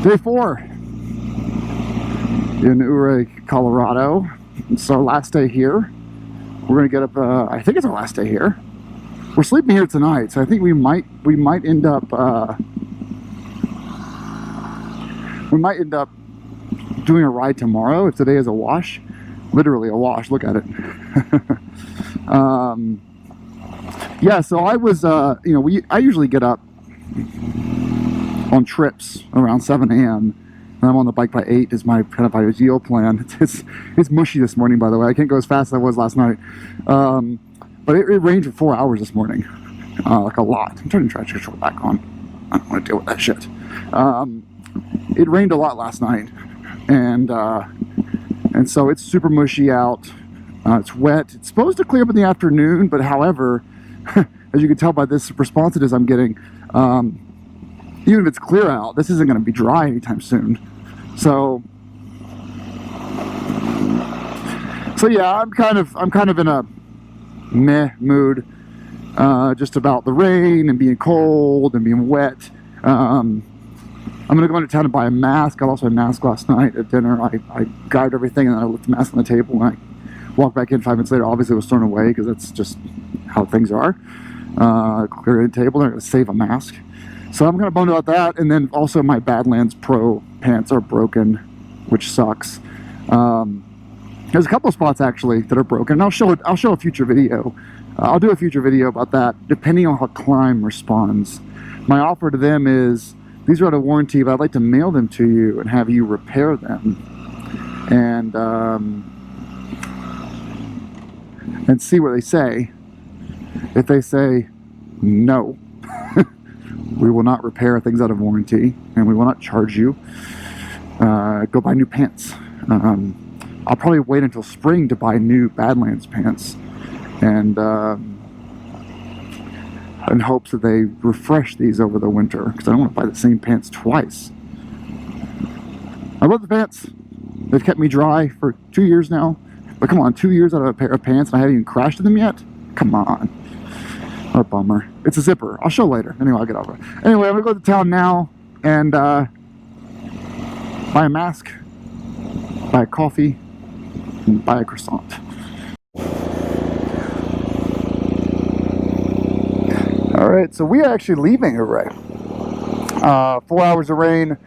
Day 4 in Ouray, Colorado. It's our last day here. We're gonna get up. I think it's our last day here. We're sleeping here tonight, so I think we might end up doing a ride tomorrow if today is a wash. Literally a wash. Look at it. Yeah. So I was, I usually get up on trips around 7 a.m. and I'm on the bike by 8 is my kind of ideal plan. It's mushy this morning, by the way. I can't go as fast as I was last night. But it rained for 4 hours this morning, like a lot. I'm turning the traction control back on. I don't want to deal with that shit. It rained a lot last night, and so it's super mushy out. It's wet. It's supposed to clear up in the afternoon, but however, as you can tell by this responsiveness I'm getting, even if it's clear out, this isn't going to be dry anytime soon. So yeah, I'm kind of in a meh mood, just about the rain and being cold and being wet. I'm gonna go into town and buy a mask. I lost my mask last night at dinner. I grabbed everything and then I left the mask on the table and I walked back in 5 minutes later. Obviously it was thrown away because that's just how things are. Clear the table, they're gonna save a mask. So I'm gonna bummed about that, and then also my Badlands Pro pants are broken, which sucks. There's a couple of spots actually that are broken. I'll show a future video. I'll do a future video about that, depending on how Climb responds. My offer to them is, these are out of warranty, but I'd like to mail them to you and have you repair them, and see what they say. If they say no, we will not repair things out of warranty, and we will not charge you, go buy new pants. I'll probably wait until spring to buy new Badlands pants, and in hopes that they refresh these over the winter, because I don't want to buy the same pants twice. I love the pants. They've kept me dry for 2 years now. But come on, 2 years out of a pair of pants and I haven't even crashed in them yet? Come on. What a bummer. It's a zipper. I'll show later. Anyway, I'll get over it. Anyway, I'm going to go to town now and buy a mask, buy a coffee, and buy a croissant. Alright, so we are actually leaving Ouray. 4 hours of rain.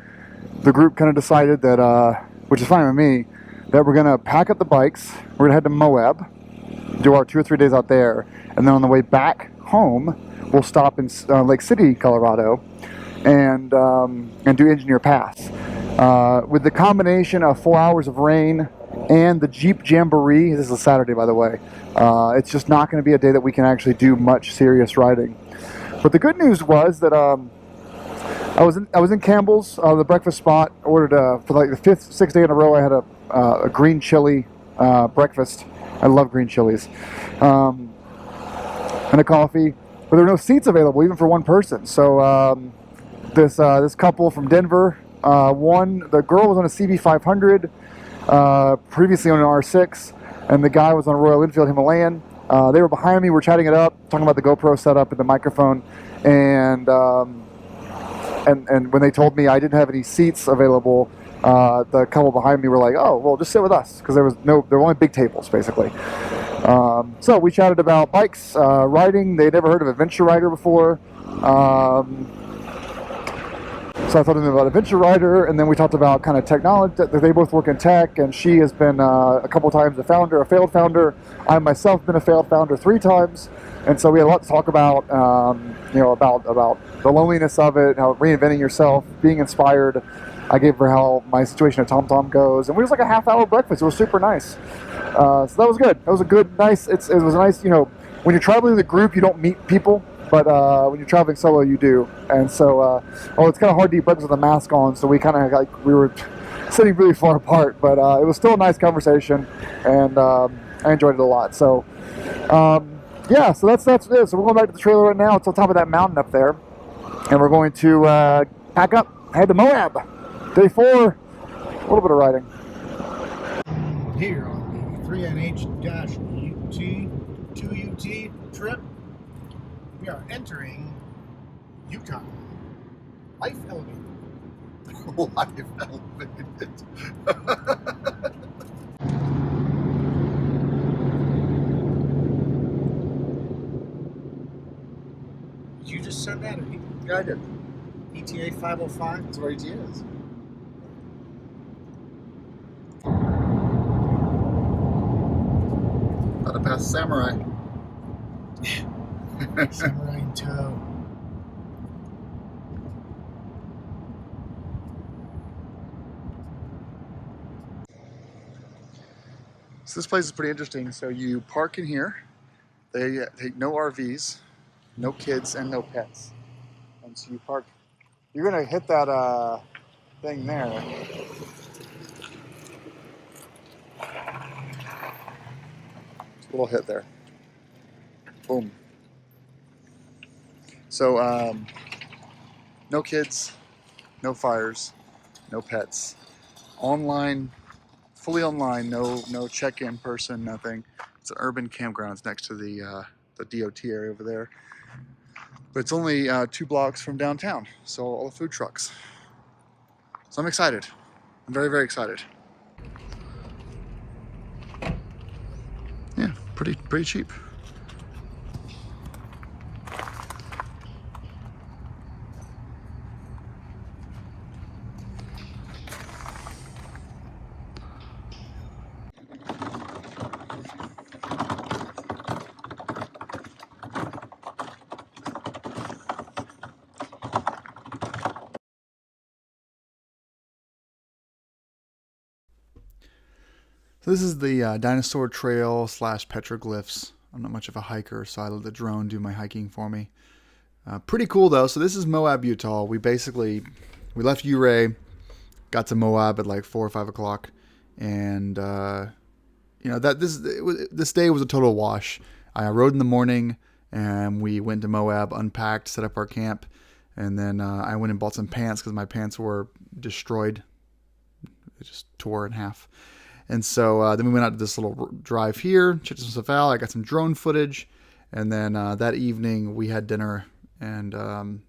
The group kind of decided that, which is fine with me, that we're going to pack up the bikes. We're going to head to Moab, do our 2 or 3 days out there, and then on the way back home, we'll stop in Lake City, Colorado, and do Engineer Pass. With the combination of 4 hours of rain and the Jeep Jamboree, this is a Saturday by the way, it's just not going to be a day that we can actually do much serious riding. But the good news was that I was in Campbell's, the breakfast spot. Ordered for like the 5th, 6th day in a row. I had a green chili breakfast. I love green chilies, and a coffee. But there were no seats available even for one person. So this couple from Denver, the girl was on a CB500, previously on an R6, and the guy was on a Royal Enfield Himalayan. They were behind me. We're chatting it up, talking about the GoPro setup and the microphone, and when they told me I didn't have any seats available, the couple behind me were like, "Oh, well, just sit with us," because there were only big tables basically. So we chatted about bikes, riding. They'd never heard of Adventure Rider before. So I told them about Adventure Rider, and then we talked about kind of technology. That they both work in tech, and she has been a couple times a failed founder. I myself been a failed founder 3 times, and so we had a lot to talk about. About the loneliness of it, how reinventing yourself, being inspired. I gave her how my situation at TomTom goes, and we was like a half-hour breakfast. It was super nice. So that was good. That was a good, nice. It was a nice. When you're traveling with a group, you don't meet people. But when you're traveling solo, you do. And so, it's kind of hard to eat breakfast with a mask on, so we kind of we were sitting really far apart. But it was still a nice conversation, and I enjoyed it a lot. So, yeah, so that's it. So we're going back to the trailer right now. It's on top of that mountain up there, and we're going to pack up, head to Moab. Day 4, a little bit of riding. Here on the 3NH-UT trip, we are entering Utah. Life elevated. life elevated. Did you just send that? Or Yeah, I did. ETA 505? That's what ET is. About to pass Samurai. Samurai in tow. So this place is pretty interesting. So you park in here. They take no RVs, no kids, and no pets. And so you park. You're gonna hit that thing there. Just a little hit there. Boom. So no kids, no fires, no pets. Online, fully online. No check-in person, nothing. It's an urban campground. It's next to the DOT area over there. But it's only 2 blocks from downtown, so all the food trucks. So I'm excited. I'm very, very excited. Yeah, pretty cheap. So this is the Dinosaur Trail / petroglyphs. I'm not much of a hiker, so I let the drone do my hiking for me. Pretty cool though. So this is Moab, Utah. We left Ouray, got to Moab at like 4 or 5 o'clock, and this day was a total wash. I rode in the morning, and we went to Moab, unpacked, set up our camp, and then I went and bought some pants because my pants were destroyed. They just tore in half. And so then we went out to this little drive here, checked some stuff out. I got some drone footage, and then that evening we had dinner, and and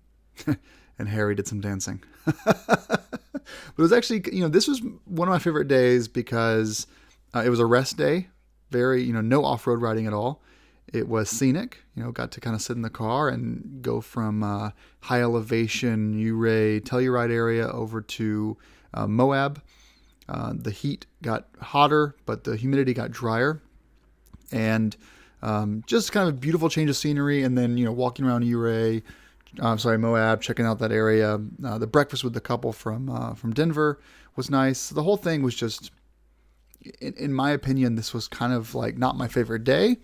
Harry did some dancing. But it was actually, this was one of my favorite days because it was a rest day, very, no off-road riding at all. It was scenic, got to kind of sit in the car and go from high elevation Ouray Telluride area over to Moab. The heat got hotter, but the humidity got drier, and just kind of a beautiful change of scenery. And then, walking around Moab, checking out that area. The breakfast with the couple from Denver was nice. The whole thing was just, in my opinion, this was kind of like not my favorite day,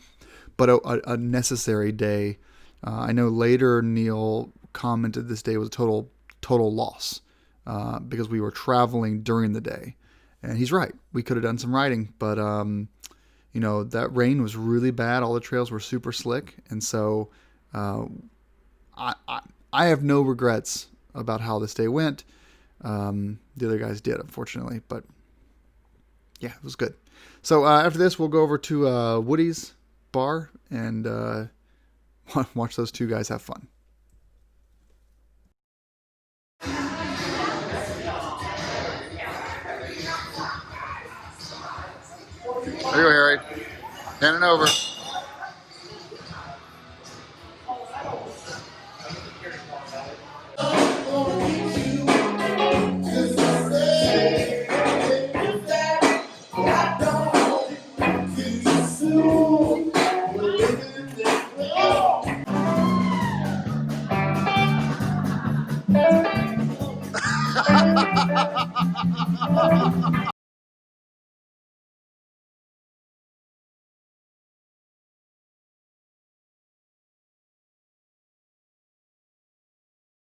but a necessary day. I know later Neil commented this day was a total loss because we were traveling during the day. And he's right. We could have done some riding, but that rain was really bad. All the trails were super slick, and so I have no regrets about how this day went. The other guys did, unfortunately, but yeah, it was good. So after this, we'll go over to Woody's bar and watch those two guys have fun. There you go, Harry. Handing over.